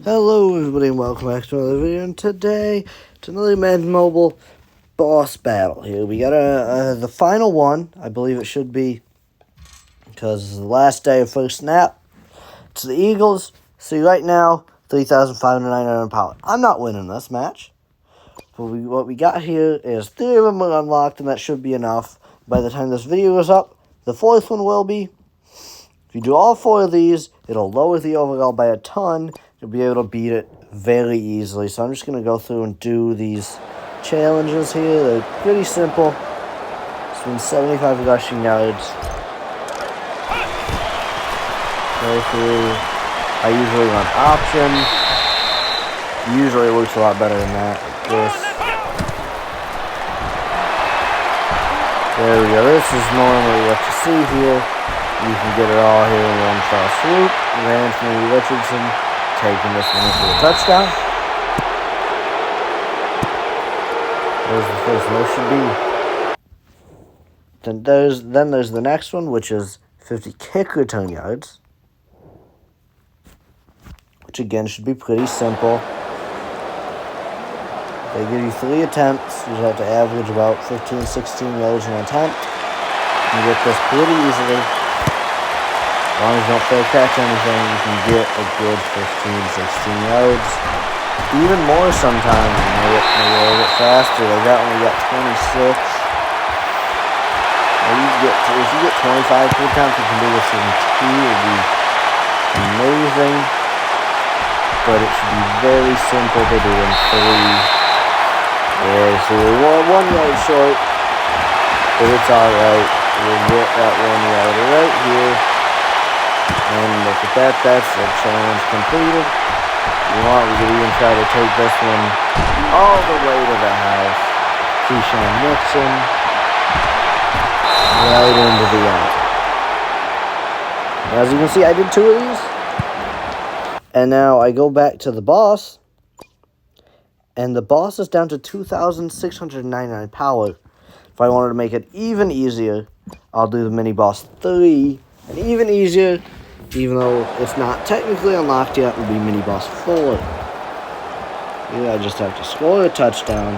Hello everybody and welcome back to another video, and today it's another Madden Mobile boss battle here. We got the final one, I believe it should be, because it's the last day of first snap. It's the Eagles. See right now, 3,599 power. I'm not winning this match. But what we got here is 3 of them are unlocked, and that should be enough. By the time this video is up, the 4th one will be. If you do all 4 of these, it'll lower the overall by a ton. You'll be able to beat it very easily. So I'm just going to go through and do these challenges here. They're pretty simple. It's been 75 rushing yards. Go through. I usually run option. Usually it works a lot better than that. This. There we go. This is normally what you see here. You can get it all here in one fell swoop. Anthony Richardson taking this one for a touchdown. There's the first one. There should be. Then there's the next one, which is 50 kick return yards, which again should be pretty simple. They give you 3 attempts. You have to average about 15, 16 yards an attempt. You get this pretty easily. As long as you don't fail catch anything, you can get a good 15, 16 yards. Even more sometimes. Maybe a little bit faster. They got when we got 26. Or if you get 25 per attempt, you can do this in 2. It would be amazing. But it should be very simple to do in 3. Yeah, so we're 1 yard short, but it's alright. We'll get that 1 yard right here. And look at that, that's the challenge completed. If you want, we could even try to take this one all the way to the house. Keyshawn Nixon, right into the end. As you can see, I did 2 of these. And now I go back to the boss. And the boss is down to 2,699 power. If I wanted to make it even easier, I'll do the mini boss 3. And even easier, even though it's not technically unlocked yet, will be mini boss 4. Here I just have to score a touchdown.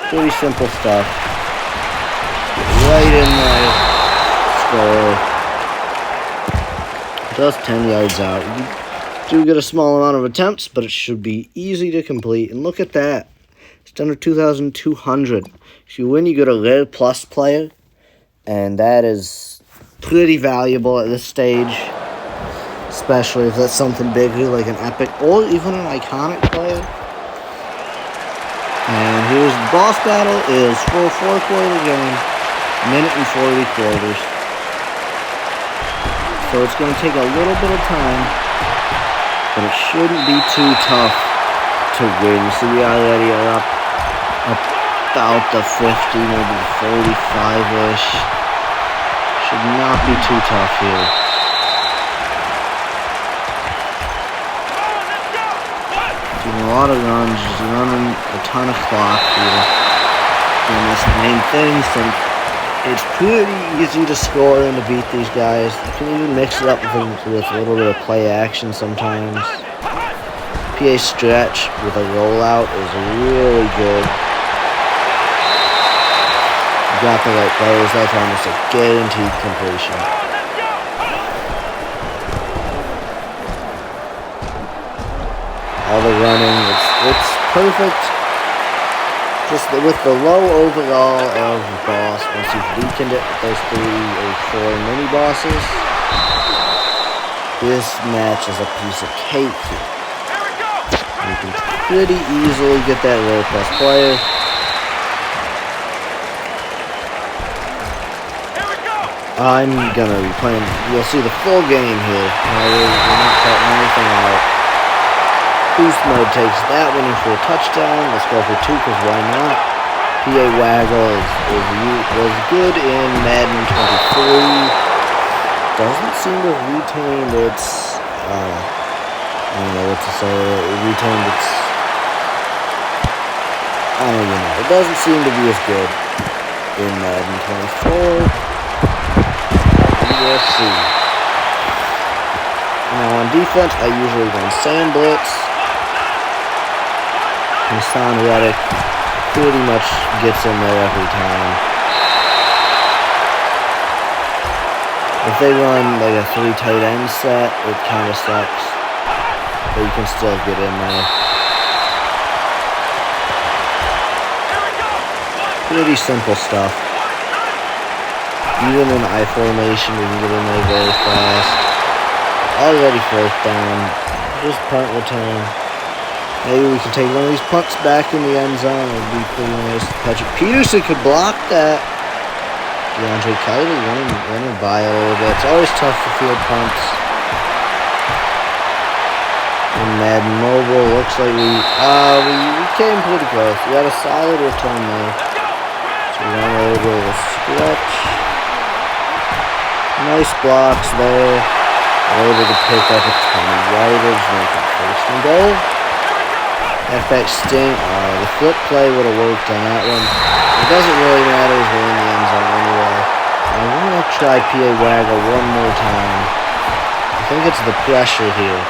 Pretty simple stuff. Right in there. Score. Just 10 yards out. Do get a small amount of attempts, but it should be easy to complete. And look at that. It's done to 2,200. If you win, you get a rare plus player. And that is pretty valuable at this stage. Especially if that's something bigger like an epic or even an iconic player. And here's the boss battle. Is for a 4-quarter game. Minute and 40 quarters. So it's going to take a little bit of time. But it shouldn't be too tough to win. So we already are up about the 50, maybe 45-ish. Should not be too tough here. Doing a lot of runs, just running a ton of clock here. And that's the main thing, so it's pretty easy to score and to beat these guys. You can even mix it up with a little bit of play action sometimes. PA stretch with a rollout is really good. You got the right players, that's almost a guaranteed completion. All the running, it's perfect. Just with the low overall of the boss, once you've weakened it with those 3 or 4 mini bosses, this match is a piece of cake here. You can pretty easily get that rare plus player. I'm gonna be playing, you'll see the full game here. We're not cutting anything out. Boost mode takes that one in for a touchdown. Let's go for 2 because why not? PA Waggle was good in Madden 23. Doesn't seem to have retained its, I don't know what to say. It retained its, I don't even know. It doesn't seem to be as good in Madden 24. Let's see. Now on defense, I usually run Sand Blitz. Hassan Reddick pretty much gets in there every time. If they run like a 3 tight end set, it kind of sucks. But you can still get in there. Pretty simple stuff. Even in I formation, we can get in there very fast. Already 4th down. Just punt return. Maybe we can take one of these punts back in the end zone. It would be pretty nice. Patrick Peterson could block that. DeAndre Kiter running by a little bit. It's always tough for field punts. And Madden Mobile looks like we came pretty close. We had a solid return there. So we ran a little bit of a stretch. Nice blocks there. We're able to pick up a 20 yardage, make it 1st and goal. Halfback sting. The flip play would have worked on that one. It doesn't really matter as we're in the end zone anyway. I want to try PA Waggle one more time. I think it's the pressure here.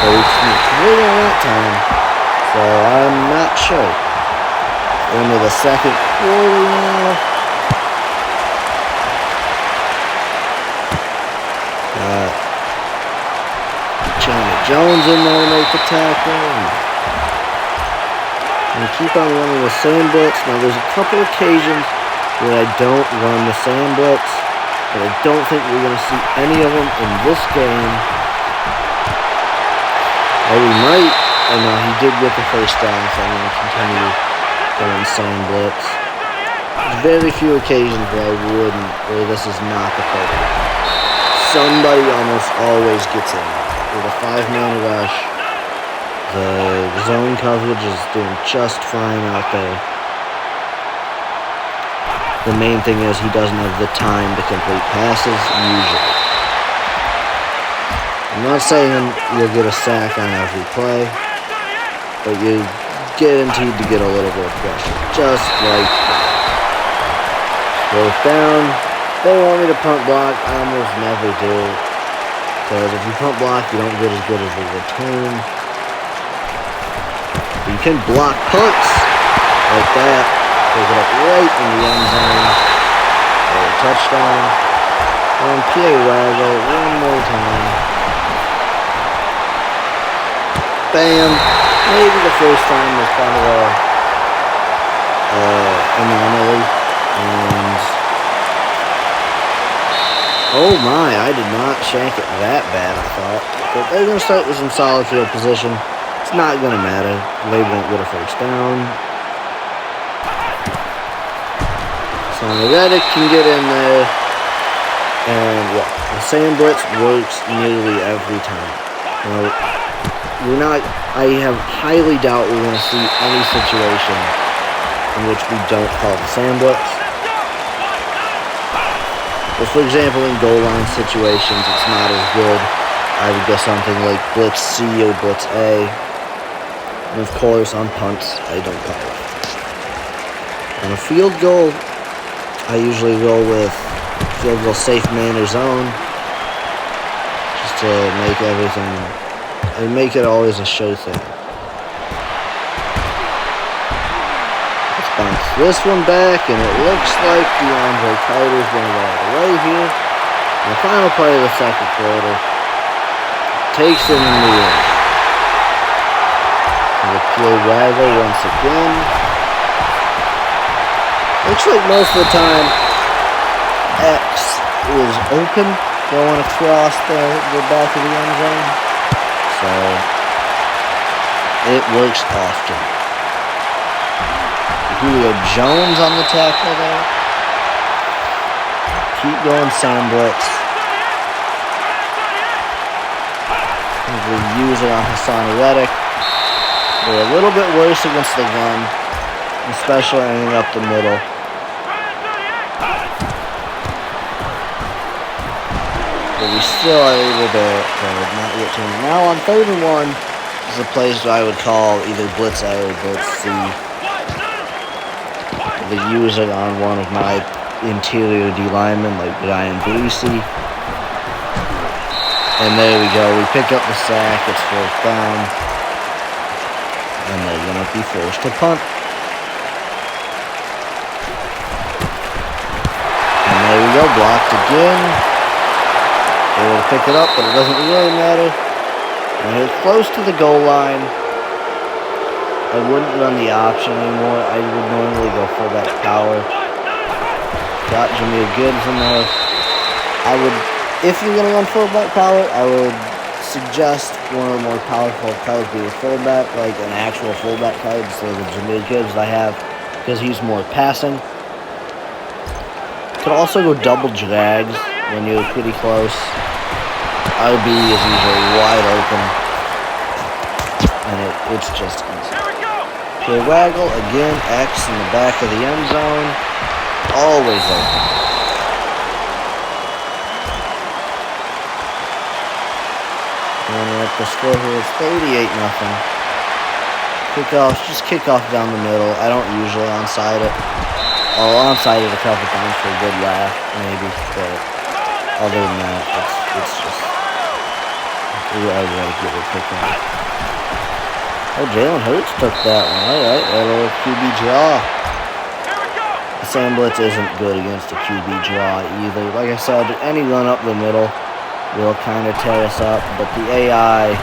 But we converted on that time. So I'm not sure. Into the 2nd quarter now. Chandler Jones in there to make the tackle. And keep on running the same blitz. Now there's a couple occasions where I don't run the same blitz, but I don't think we're going to see any of them in this game. Or we might. I know he did get the 1st down, so I'm going to continue going the same blitz. There's very few occasions where I wouldn't, where this is not the play. Somebody almost always gets in with a 5-man rush. The zone coverage is doing just fine out there. The main thing is he doesn't have the time to complete passes, usually. I'm not saying you'll get a sack on every play, but you're guaranteed to get a little bit of pressure, just like that. 4th down. They want me to punt block. I almost never do. Because if you punt block, you don't get as good as a return. But you can block punts like that. Pick it up right in the end zone. For a touchdown. And PA Waggle one more time. Bam. Maybe the 1st time was kind of a anomaly. And oh my, I did not shank it that bad, I thought. But they're going to start with some solid field position. It's not going to matter. They won't get a 1st down. So Reddick can get in there. And yeah, the same blitz works nearly every time. I have highly doubt we're going to see any situation in which we don't call the same blitz. But for example, in goal line situations, it's not as good. I would go something like Blitz C or Blitz A. And of course, on punts, I don't call it. On a field goal, I usually go with field goal safe man or zone. Just to make everything, and make it always a sure thing. Bounce this one back, and it looks like DeAndre Kiter is going to go all the way here. And the final play of the 2nd quarter takes it in the end. And the PA Waggle once again. Looks like most of the time X is open going across the back of the end zone. So it works often. Julio Jones on the tackle there. Keep going, Sam Blitz. We'll use it on Hassan Reddick. We're a little bit worse against the run, especially ending up the middle. But we still are able to not get to him. Now on 3rd and 1 is a place I would call either Blitz A or Blitz C. The user on one of my interior D linemen, like Ryan Breesy. And there we go. We pick up the sack. It's 4th down. and they're going to be forced to punt. And there we go, blocked again. They will pick it up, but it doesn't really matter. And they're close to the goal line. I wouldn't run the option anymore. I would normally go fullback power. Got Jameer Gibbs in there. I would, if you're going to run fullback power, I would suggest one of the more powerful cards be a fullback, like an actual fullback card instead of the Jameer Gibbs I have, because he's more passing. Could also go double drags when you're pretty close. RB is usually wide open, and it's just easy. Okay, waggle again, X in the back of the end zone, always open. And we're at the score here, it's 38-0. Kickoffs, just kick off down the middle. I don't usually onside it. I'll onside it a couple times for a good laugh, maybe, but other than that, it's just I gotta get it picked up. Oh, Jalen Hurts took that one. Alright, that little QB draw. The Sam Blitz isn't good against a QB draw either. Like I said, any run up the middle will kind of tear us up, but the AI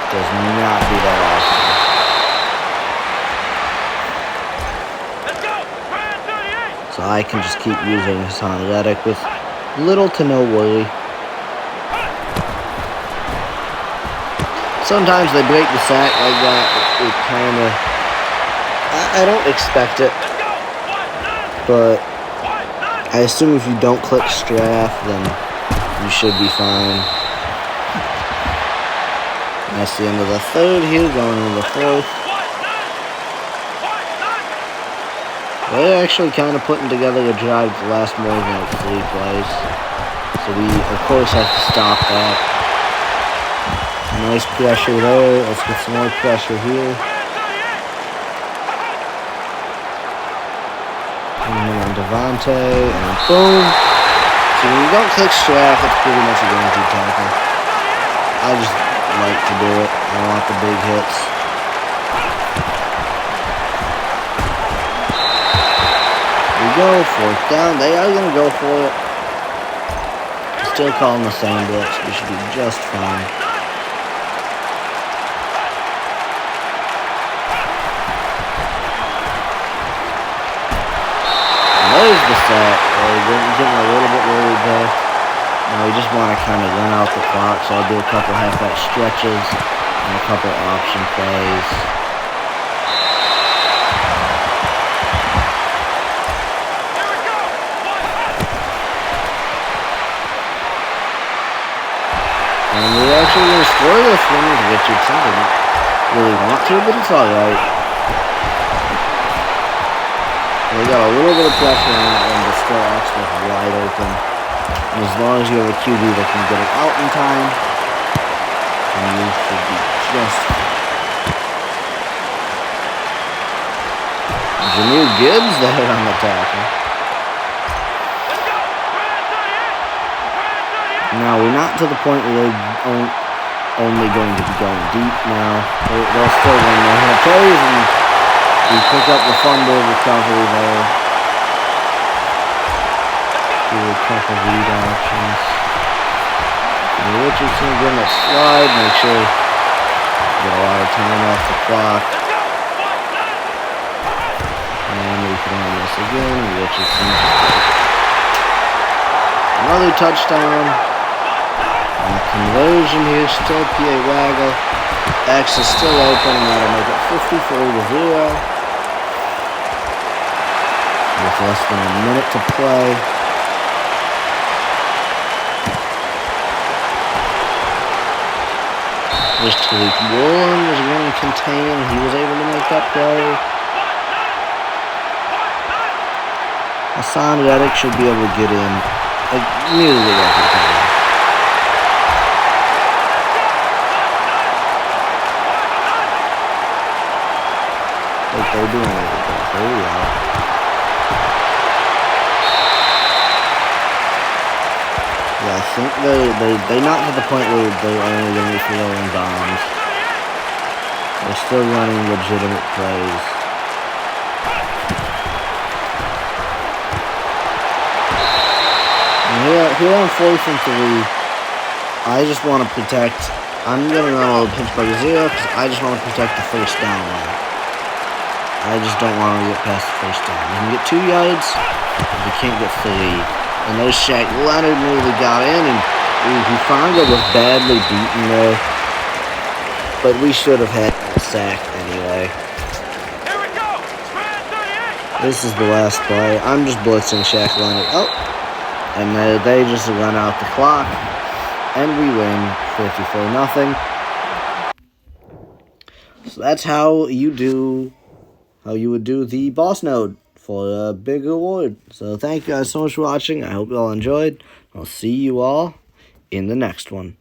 does not do that often. So I can just keep using Hassan Reddick with little to no worry. Sometimes they break the sack like that. It kind of... I don't expect it. But I assume if you don't click strafe, then you should be fine. And that's the end of the third here, going into the fourth. They're actually kind of putting together a drive to last more than 3 plays. So we, of course, have to stop that. Nice pressure there. Let's get some more pressure here. And then on Devontae, and boom. So when you don't click strafe, it's pretty much a guaranteed tackle. I just like to do it. I want the big hits. Here we go, 4th down. They are going to go for it. Still calling the same blitz. We should be just fine. There's the sack. We're getting a little bit worried there. We just want to kind of run out the clock, so I'll do a couple halfback stretches and a couple option plays. And we're actually going to score this one with Richardson. Didn't really want to, but it's alright. They got a little bit of pressure on that one, but still Oxford wide open. And as long as you have a QB that can get it out in time, then you should be just fine. Jameer Gibbs there on the tackle. Now we're not to the point where they're only going to be going deep now. They'll still run their head plays and we pick up the fumble recovery there. Do a couple read options. And Richardson again, let's slide, make sure get a lot of time off the clock. And we can run this again. Richardson. Another touchdown. And the conversion here, still PA Waggle. X is still open, and that'll make it 54-0. With less than a minute to play. There's Tariq Woolen was running contain. He was able to make that play. Hassan Reddick should be able to get in nearly every time. Like they're doing everything. There we are. Yeah, I think they're not to the point where they're only going to be throwing bombs. They're still running legitimate plays. And here on 4th and 3, I just want to protect. I'm going to run a little Pittsburgh zero because I just want to protect the first down line. I just don't want to get past the first down. We can get 2 yards, but we can't get 3. And there's Shaq Leonard nearly got in, and Hufanga was badly beaten there. But we should have had a sack anyway. Here we go. This is the last play. I'm just blitzing Shaq Leonard. Oh, and they just run out the clock, and we win 54-0. So that's how you would do the boss node for a big reward. So thank you guys so much for watching. I hope you all enjoyed. I'll see you all in the next one.